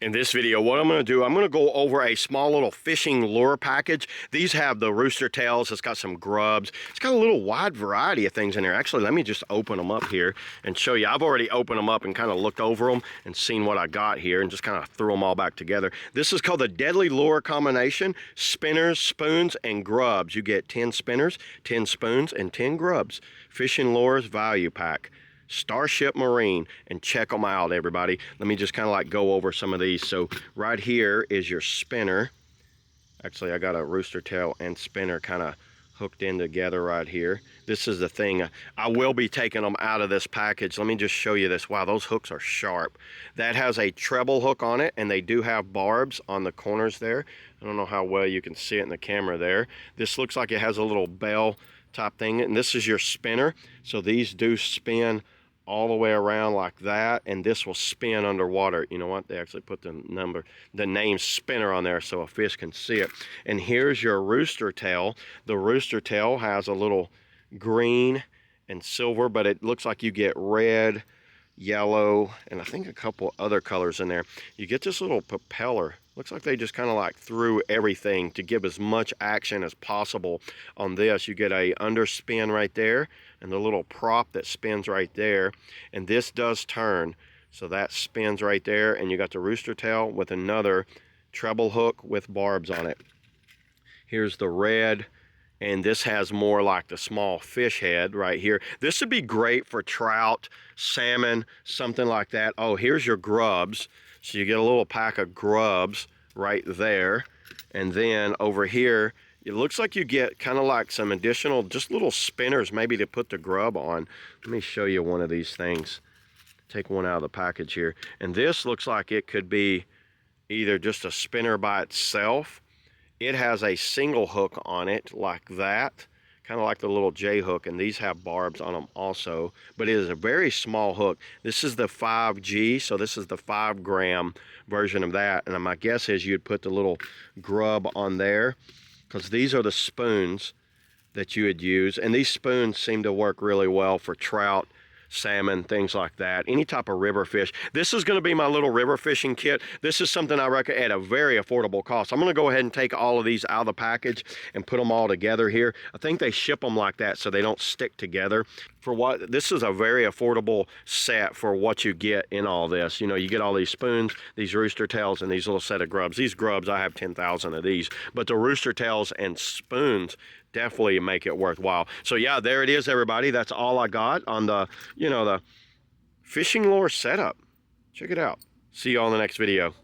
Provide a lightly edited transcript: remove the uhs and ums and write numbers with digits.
In this video, what I'm going to do, I'm going to go over a small little fishing lure package. These have the rooster tails. It's got some grubs. It's got a little wide variety of things in there. Actually, let me just open them up here and show you. I've already opened them up and kind of looked over them and seen what I got here and just kind of threw them all back together. This is called the Deadly Lure Combination: spinners, spoons, and grubs. You get 10 spinners, 10 spoons, and 10 grubs. Fishing Lures Value Pack. Starship Marine, and check them out, everybody. Let me just kind of like go over some of these. So right here is your spinner. Actually, I got a rooster tail and spinner kind of hooked in together right here. This is the thing. I will be taking them out of this package. Let me just show you this. Wow, those hooks are sharp. That has a treble hook on it, and they do have barbs on the corners there. I don't know how well you can see it in the camera there. This looks like it has a little bell type thing, and this is your spinner. So these do spin all the way around like that, and this will spin underwater. You know what? They actually put the name spinner on there so a fish can see it. And here's your rooster tail. The rooster tail has a little green and silver, but it looks like you get red, yellow, and I think a couple other colors in there. You get this little propeller. Looks like they just kind of like threw everything to give as much action as possible on this. You get a underspin right there and the little prop that spins right there. And this does turn. So that spins right there, and you got the rooster tail with another treble hook with barbs on it. Here's the red, and this has more like the small fish head right here. This would be great for trout, salmon, something like that. Oh, here's your grubs. So you get a little pack of grubs right there. And then over here, it looks like you get kind of like some additional, just little spinners maybe to put the grub on. Let me show you one of these things. Take one out of the package here. And this looks like it could be either just a spinner by itself. It has a single hook on it like that, kind of like the little J hook, and these have barbs on them also, but it is a very small hook. This is the 5G, so this is the 5-gram version of that, and my guess is you'd put the little grub on there, because these are the spoons that you would use, and these spoons seem to work really well for trout, salmon, things like that, any type of river fish. This is going to be my little river fishing kit. This is something I reckon at a very affordable cost. I'm going to go ahead and take all of these out of the package and put them all together here. I think they ship them like that so they don't stick together. For what, this is a very affordable set for what you get in all this. You know, you get all these spoons, these rooster tails, and these little set of grubs. These grubs, I have 10,000 of these, but the rooster tails and spoons definitely make it worthwhile. So yeah, there it is, everybody. That's all I got on the, you know, the fishing lure setup. Check it out. See you all in the next video.